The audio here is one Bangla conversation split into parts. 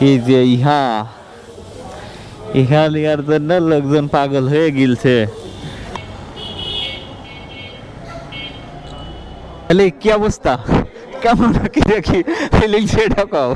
এই যে ইহা ইহা লিয়ার জন্য লোকজন পাগল হয়ে গিলছে। কি অবস্থা, কেমন কি দেখি ফিলিংস এটা কও।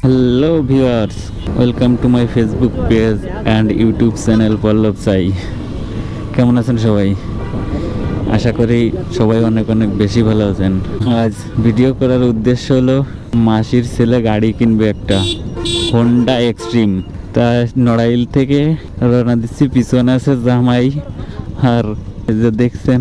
Hello viewers, welcome to my Facebook page and YouTube channel Pallab Sai. কেমন আছেন সবাই? আশা করি সবাই অনেক অনেক বেশি ভালো আছেন। আজ ভিডিও করার উদ্দেশ্য হলো মাসির ছেলে গাড়ি কিনবে একটা হোন্ডা এক্সট্রিম। তা নড়াইল থেকে রওনা দিচ্ছি, পিছনে আছে জামাই আর যে দেখছেন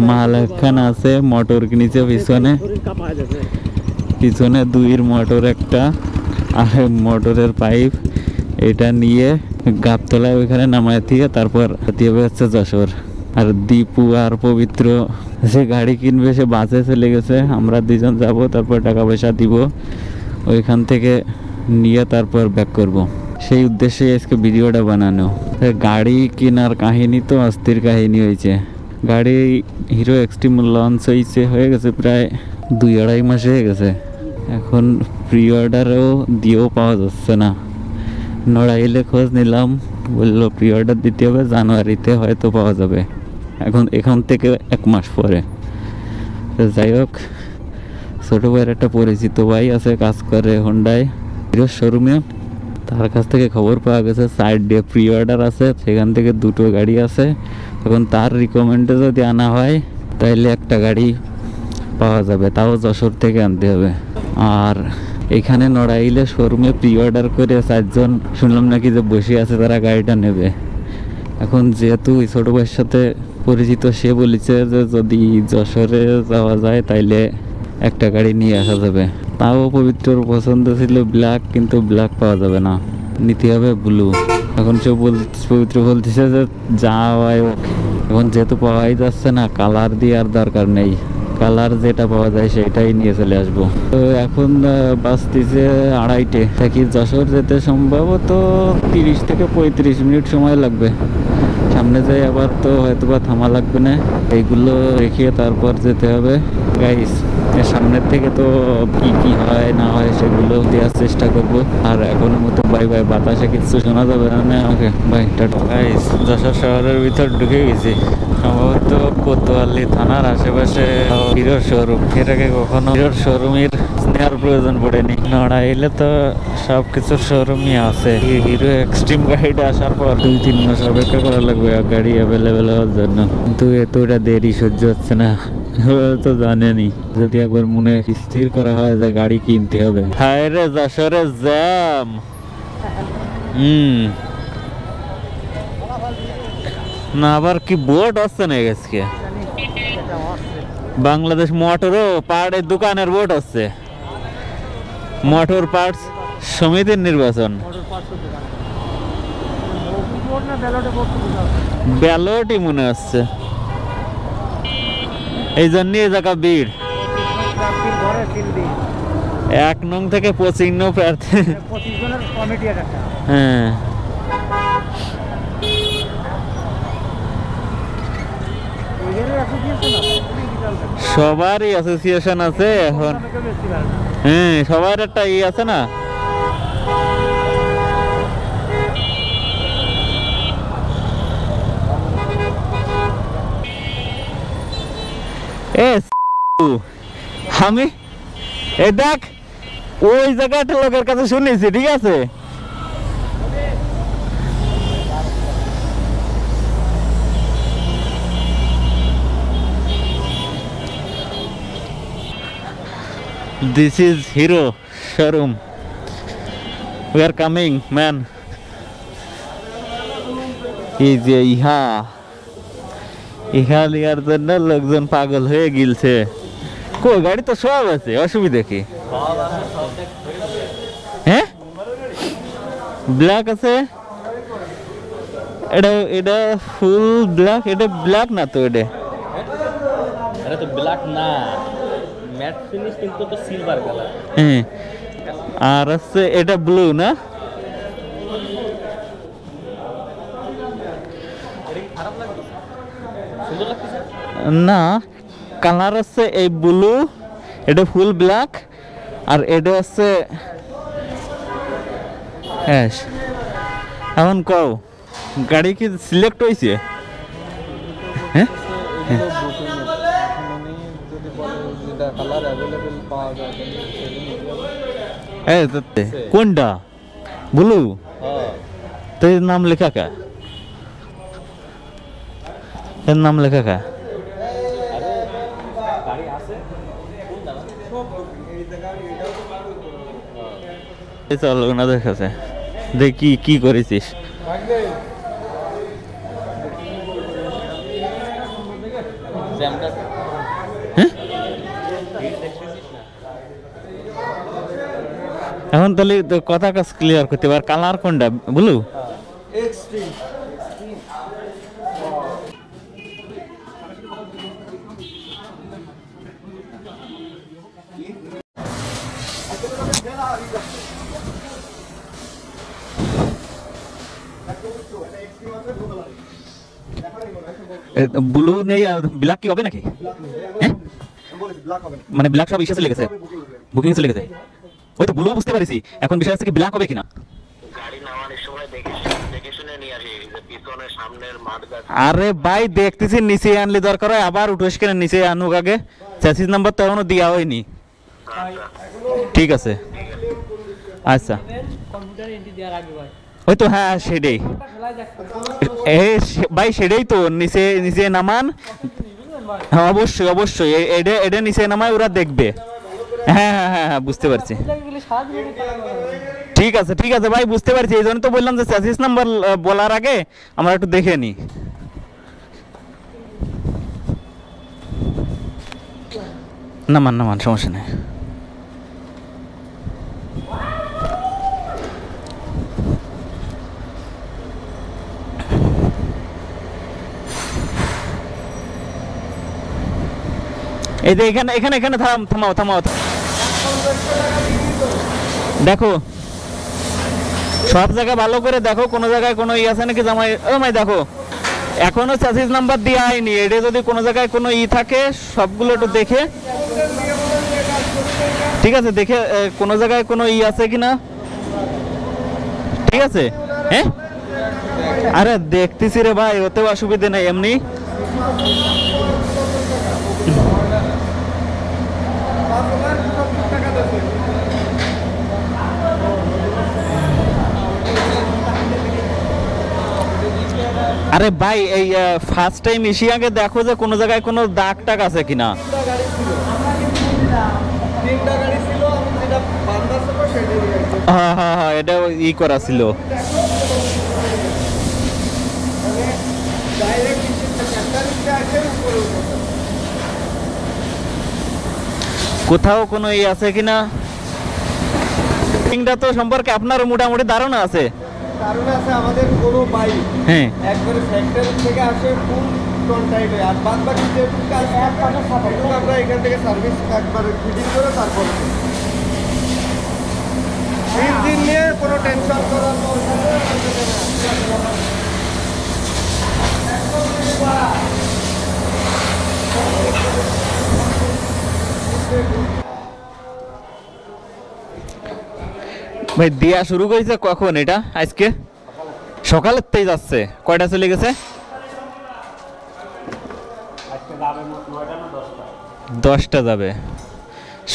মাল একখানা আছে, মোটর কিনেছে পিছনে পিছনে দুইয়ের মোটর একটা আর মোটরের পাইপ, এটা নিয়ে গাবতলায় ওইখানে নামায় দিয়ে তারপর হচ্ছে যশোর। আর দীপু আর পবিত্র সে গাড়ি কিনবে, সে বাসে চলে গেছে। আমরা দুজন যাব, তারপর টাকা পয়সা দিব, ওইখান থেকে নিয়ে তারপর ব্যাক করব। সেই উদ্দেশ্যে আজকে ভিডিওটা বানানো। গাড়ি কেনার কাহিনী তো অস্থির কাহিনী হয়েছে। গাড়ি হিরো এক্সট্রিম লঞ্চ হয়ে গেছে প্রায় 2-2.5 মাস হয়ে গেছে। এখন প্রি অর্ডারও দিয়েও পাওয়া যাচ্ছে না। নড়াইলে খোঁজ নিলাম, বললো প্রি অর্ডার দিতে হবে, জানুয়ারিতে হয়তো পাওয়া যাবে, এখান থেকে 1 মাস পরে। যাই হোক, ছোটো ভাইয়ের একটা পরিচিত ভাই আছে, কাজ করে হোন্ডায় হিরোর শোরুমে। তার কাছ থেকে খবর পাওয়া গেছে সাইড দিয়ে প্রি অর্ডার আছে, সেখান থেকে 2টো গাড়ি আছে। এখন তার রিকমেন্ডে যদি আনা হয় তাহলে একটা গাড়ি পাওয়া যাবে, তাও যশোর থেকে আনতে হবে। আর এখানে নড়াইলে শোরুমে প্রি অর্ডার করে 4 জন শুনলাম নাকি যে বসে আছে, তারা গাড়িটা নেবে। এখন যেহেতু ছোটো ভাইয়ের সাথে পরিচিত, সে বলেছে যে যদি যশোরে যাওয়া যায় তাইলে একটা গাড়ি নিয়ে আসা যাবে। তাও পবিত্রর পছন্দ ছিল ব্ল্যাক, কিন্তু ব্ল্যাক পাওয়া যাবে না, নিতে হবে ব্লু। এখন সে পবিত্র বলতেছে যে যাওয়াই ওকে। এখন যেহেতু পাওয়াই যাচ্ছে না, কালার দিয়ে আর দরকার নেই, কালার যেটা পাওয়া যায় সেটাই নিয়ে চলে আসবো। তো এখন বাসতেছে 2:30 থাকি যশোর যেতে সম্ভবত 30 থেকে 35 মিনিট সময় লাগবে। সামনে যাই আবার তো হয়তো বা থামা লাগবে না, এইগুলো দেখিয়ে তারপর যেতে হবে। গাইস, সামনের থেকে তো কি হয় না হয় সেগুলো দেওয়ার চেষ্টা করব। আর এখনের মতো বাই বাই, বাতাসে কিছু শোনা যাবে না। Okay bye, tata. Guys, Jessore শহরের ভিতর ঢুকে গেছি, সম্ভবত কোতোয়ালি থানার আশেপাশে হিরোর শোরুম। এর আগে কখনো হিরোর শোরুমের নেওয়ার প্রয়োজন পড়েনি। নড়াইলে তো সবকিছুর শোরুমই আছে। হিরো এক্সট্রিম গাড়িটা আসার পর 2-3 মাস অপেক্ষা করা লাগবে গাড়ি অ্যাভেলেবেল হওয়ার জন্য, কিন্তু এতটা দেরি সহ্য হচ্ছে না। তো জানেনি, যদি একবার মনে স্থির করা হয় যে গাড়ি কিনতে হবে। হায় রে যশোরে জ্যাম। না আবার কি বোর্ড আসছে না আজকে? বাংলাদেশ মোটরও পার্টের দোকানের বোর্ড আসছে, মোটর পার্টস সমিতির নির্বাচন। ব্যালটই মনে হচ্ছে, এই জন্য এই জায়গা ভিড়। 1 নং থেকে 25 নং প্রার্থী। হ্যাঁ, সবারই অ্যাসোসিয়েশন আছে এখন। হ্যাঁ, সবার একটা ই আছে না। আমি এই দেখ, ওই জায়গাটা লোকের কাছে শুনেছি, ঠিক আছে? This is Hero showroom. We are coming, man. এই যে ইহা লিয়ার জন্য লোকজন পাগল হয়ে গিলছে। কই গাড়ি তো সব আছে, অসুবিধা কি? হ্যাঁ, ব্ল্যাক আছে, এটা ফুল ব্ল্যাক। এটা ব্ল্যাক না তো, এটা তো ব্ল্যাক না, ম্যাট ফিনিশ, কিন্তু তো সিলভার কালার। হ্যাঁ, আর আছে এটা ব্লু না? না, কালার আছে এই ব্লু, এটা ফুল ব্ল্যাক, আর এটা হচ্ছে হ্যাঁ। এখন কও গাড়ি কি সিলেক্ট হয়েছে? হ্যাঁ কোনটা ব্লু? তো এর নাম লেখা কা? এর নাম লেখা কা? চল ওনাদের কাছে দেখি কি করেছিস। এখন তাহলে কথা কাজ ক্লিয়ার করতে পার। কালার কোনটা ব্লু? ব্লু নেই ব্ল্যাক কি হবে নাকি? মানে ব্ল্যাক সব ইসে চলে গেছে, বুকিং চলে গেছে। ওই তো ব্লু বুঝতে পারিছি, এখন বিষয় হচ্ছে কি ব্ল্যাক হবে কিনা। আরে ভাই দেখতেছি নিচে আনলে দরকার হয়, আবার উঠোস কেন নিচে আনুক আগে। চ্যাসিস নাম্বার তো এখনো দেওয়া হয়নি। ঠিক আছে আচ্ছা ওই তো হ্যাঁ সেটাই ভাই, সেটাই তো নিচে নিচে নামান। হ্যাঁ অবশ্যই অবশ্যই এটা নিচে নামায় ওরা দেখবে। হ্যাঁ হ্যাঁ হ্যাঁ হ্যাঁ বুঝতে পারছি। ঠিক আছে ঠিক আছে ভাই বুঝতে পারছি, এই জন্য তো বললাম যে চ্যাসিস নাম্বার বলার আগে আমরা একটু দেখে নিই। নামান নামান সমস্যা নেই। এই যে এখানে এখানে এখানে থামাও থামাও। দেখো সব জায়গায় ভালো করে দেখো, কোনো জায়গায় কোনো ই আছে নাকি জামাই? ও মাই দেখো এখনো চ্যাসিস নাম্বার দেওয়া হয়নি। এটা যদি কোনো জায়গায় কোনো ই থাকে সবগুলো একটু দেখে, ঠিক আছে দেখে কোনো জায়গায় কোনো ই আছে কিনা। ঠিক আছে হ্যাঁ আরে দেখতেছি রে ভাই, ওতেও অসুবিধে নেই এমনি। আরে ভাই এই ফার্স্ট টাইম এসে আগে দেখো যে কোনো জায়গায় কোনো দাগ টাগ আছে কিনা। হ্যাঁ হ্যাঁ হ্যাঁ এটা ই করা ছিল। কোথাও কোনো ই আছে কিনা তো সম্পর্কে আপনার মোটামুটি ধারণা আছে? কারণে আছে আমাদের কোনো বাইক হ্যাঁ একবারে ফ্যাক্টরি থেকে আসে ফুল কন্টাইট হয়, আর বাদ বাকি যে কাজ আমরা এখান থেকে সার্ভিস একবারে ফিটিং করে তারপরে ইঞ্জিন নিয়ে কোনো টেনশন করার ভাই দেয়া শুরু করেছে কখন? এটা আজকে সকালের তেই যাচ্ছে। কয়টা চলে গেছে? 10টা যাবে।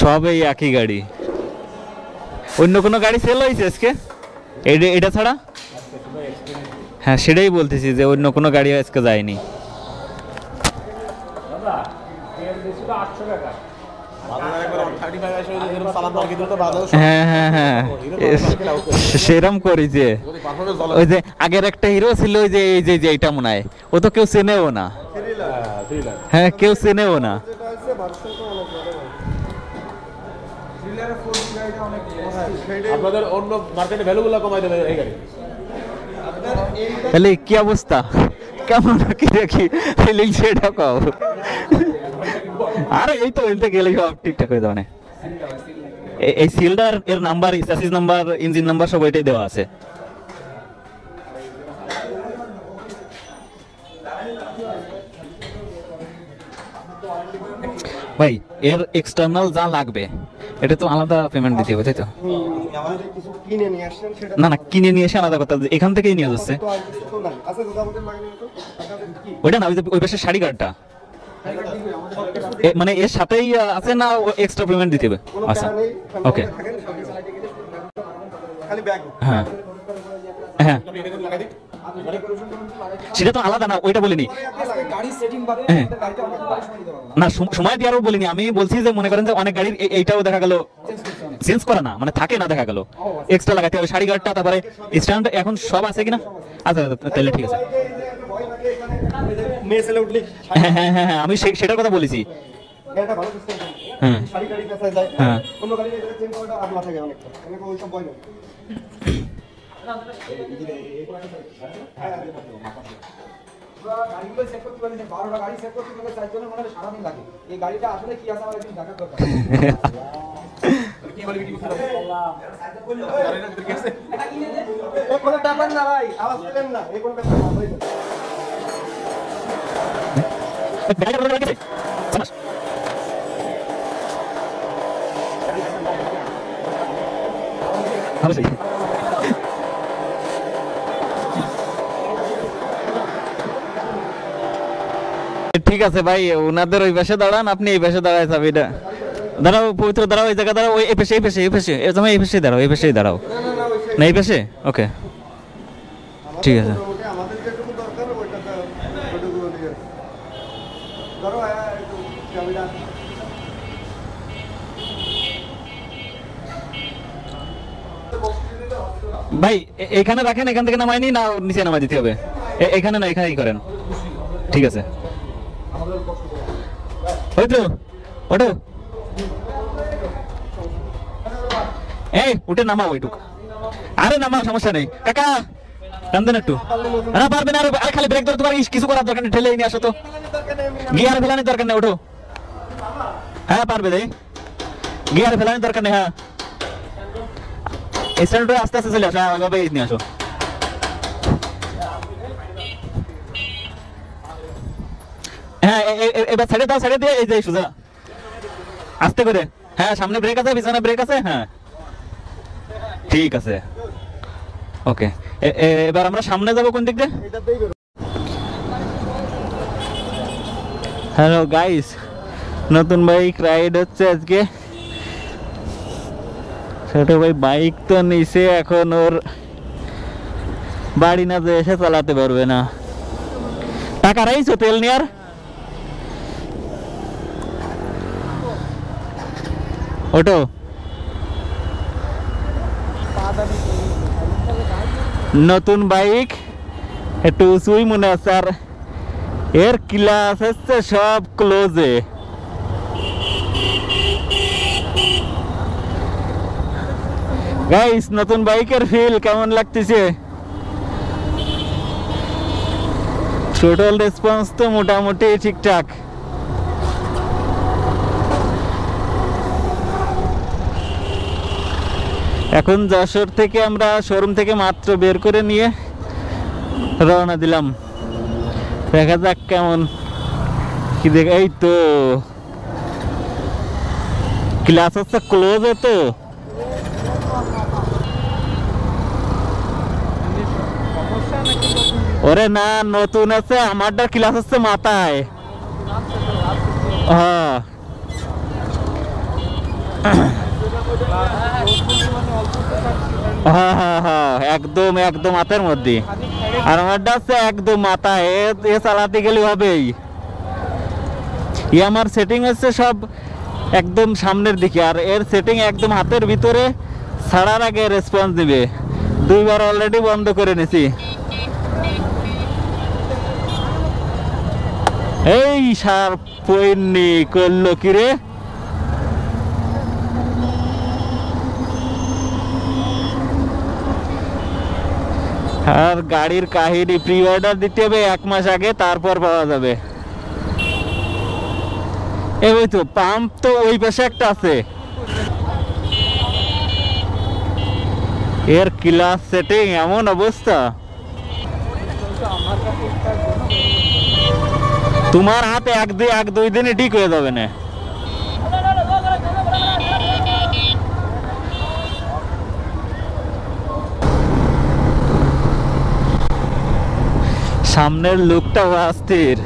সব এই একই গাড়ি। অন্য কোনো গাড়ি সেল হয়েছে আজকে এটা ছাড়া? হ্যাঁ সেটাই বলতেছি যে অন্য কোনো গাড়ি আজকে যায়নি। হ্যাঁ হ্যাঁ হ্যাঁ সেরম করেছে। ওই যে আগের একটা হিরো ছিল ওই যে এই যে এইটা মনে হয়, ও তো কেউ চেনেও না। হ্যাঁ কেউ চেনেও না। আপনাদের অন্য মার্কেটে ভ্যালুগুলো কমাই দেবে এই গাড়ি। তাহলে কি অবস্থা কেমন কি দেখি ফিলিং সেটা কও। আরে এই তো এনতে গেলে সব ঠিকঠাক হয়ে যাবে। এই সিলডার এর number, chassis number, engine number সব এটাই দেওয়া আছে। ভাই এর এক্সটার্নাল যা লাগবে এটা তো আলাদা পেমেন্ট দিতে হবে, তাই তো? আমাদের কিছু কিনে নিয়ে আসছেন সেটা না না, কিনে নিয়ে এসে আলাদা কথা, এখান থেকেই নিয়ে যাচ্ছে। তো আর কিছু তো নাই। আচ্ছা দাদা আমাদের লাগে না তো আপনাদের কি ওইটা না, ওই পাশে শাড়ি গার্ডটা মানে এর সাথেই আছে না, এক্সট্রা পেমেন্ট দিতে হবে? কোনো আচ্ছা প্যারা নেই, ওকে, থাকেন সব কিছু লাইটে গেলে খালি ব্যাগ হ্যাঁ হ্যাঁ, সেটা তো আলাদা না, ওইটা বলিনি। গাড়ি সেটিং বাদে হ্যাঁ। গাড়িটা আমাদের বাড়ি সময় দিতে পারবো না সময় দিয়ে আরও বলিনি, আমি বলছি যে মনে করেন যে অনেক গাড়ির এইটাও দেখা গেল চেঞ্জ করা না, মানে থাকে না, দেখা গেল এক্সট্রা লাগাতে হবে শাড়ি গার্ডটা, তারপরে স্ট্যান্ড এখন সব আছে কিনা। আচ্ছা তাহলে ঠিক আছে। মেয়ে ছেলে উঠলে হ্যাঁ হ্যাঁ হ্যাঁ হ্যাঁ, আমি সেটার কথা বলেছি। এটা ভালো সিস্টেম হ্যাঁ শাড়ি গাড়ি পেছায় যায় হ্যাঁ। অন্য গাড়ি এটা চেঞ্জ করাটা আগলা থাকে অনেকটা আমি ওই সব বই না গাড়িগুলো সেট করতে পারি না 12টা গাড়ি সেট করতে গেলে 4 জনের মনে হয় সারা দিন লাগে এই গাড়িটা আসলে কি আছে আমার একদিন দেখার দরকার কি বলে ভিডিও করতে গাড়িটা ভিতরে কি আছে এ কোনো ব্যাপার না ভাই আওয়াজ পেলেন না এই কোনো ব্যাপার না ভাই ঠিক আছে ভাই, ওনাদের ওই পাশে দাঁড়ান, আপনি এই পাশে দাঁড়ায় চাবিটা দাঁড়াও, পবিত্র দাঁড়াও, ওই জায়গা দাঁড়াও, ওই এই পাশে এই পাশে এই পাশে তুমি এই পাশেই দাঁড়াও, এই পাশেই দাঁড়াও, না এই পাশে, ওকে ঠিক আছে। আমাদের যেটুকু দরকার ওইটা ওইটুকু দিয়ে ধরো একটু চাবিটা ভাই এখানে রাখেন, এখান থেকে নামাইনি না নিচে নামাই দিতে হবে? এখানে না, এখানেই করেন, ঠিক আছে। ওই তো ওঠো, এই উঠে নামাও ওইটুক, আরে নামাও, সমস্যা নেই কাকা, টানদেন একটু। না পারবে না, আরে খালি ব্রেক ধরতে পারি, কিছু করার দরকার নেই, ঠেলে নিয়ে আসো তো, গিয়ার ফেলানোর দরকার নেই, ওঠো। হ্যাঁ পারবে দেই, গিয়ার ফেলানোর দরকার নেই। হ্যাঁ স্ট্যান্ডে আস্তে আস্তে চলে আসো, হ্যাঁ ওইভাবে নিয়ে আসো। হ্যাঁ এবার ছেড়ে দাও, ছেড়ে দিয়ে এই যে সোজা আস্তে করে, হ্যাঁ সামনে ব্রেক আছে, পিছনে ব্রেক আছে, হ্যাঁ ঠিক আছে ওকে। এবার আমরা সামনে যাবো কোন দিক দিয়ে? হ্যালো গাইস, নতুন বাইক রাইড হচ্ছে আজকে। ছোট ভাই বাইক তো নিচে, এখন ওর বাড়ি না যে এসে চালাতে পারবে না। টাকা রাইছো তেল নেয়ার? ওটো নতুন বাইক একটু উঁচুই মনে আছে, আর এর ক্লাস হচ্ছে সব ক্লোজে। গাইস নতুন বাইকের ফিল কেমন লাগতেছে? টোটাল রেসপন্স তো মোটামুটি ঠিকঠাক। এখন যশোর থেকে আমরা শোরুম থেকে মাত্র বের করে নিয়ে রওনা দিলাম, দেখা যাক কেমন কি দেখ। এই তো ক্লাস হচ্ছে ক্লোজ, তো ওরে না নতুন আছে, আমারটা ক্লাস হচ্ছে মাথায়। হ্যাঁ হ্যাঁ হ্যাঁ হ্যাঁ একদম একদম হাতের মধ্যে, আর আমারটা হচ্ছে একদম মাথায়, এ চালাতে গেলে হবেই। আমার সেটিং হচ্ছে সব একদম সামনের দিকে, আর এর সেটিং একদম হাতের ভিতরে, ছাড়ার আগে রেসপন্স দিবে। দুইবার অলরেডি বন্ধ করে নিছি। এই সার পয়নি করলো কিরে? আর গাড়ির কাহিনী প্রি অর্ডার দিতে হবে 1 মাস আগে, তারপর পাওয়া যাবে। এই তো পাম্প তো ওই পাশে একটা আছে। এর ক্লাস সেটিং এমন অবস্থা, তোমার হাতে এক দুই দিনে ঠিক হয়ে যাবে না। সামনের লুকটাও অস্থির,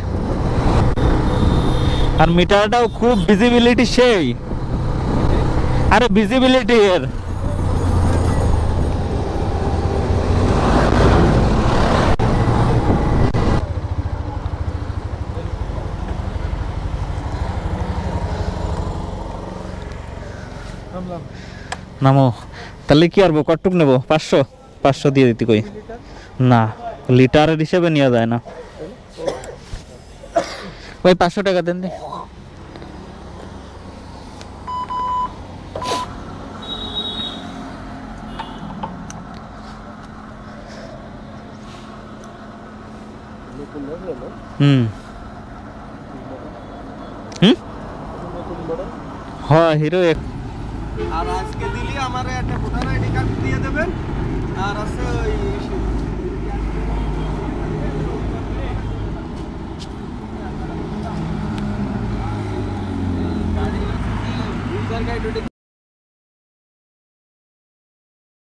আর মিটারটাও খুব ভিজিবিলিটি সেই। আরে ভিজিবিলিটি এর নামো। তাহলে কি আরবো, কটুক নেবো? 500 500 দিয়ে দিতে কই। না, লিটারের হিসেবে নেওয়া যায় না। ওই 500 টাকা দেন দি। হুম হুম হ্যাঁ, হিরো। আর আজকে দিলি আমারে একটা ভোটার আইডি কার্ড দিয়ে দেবেন, আর আছে ওই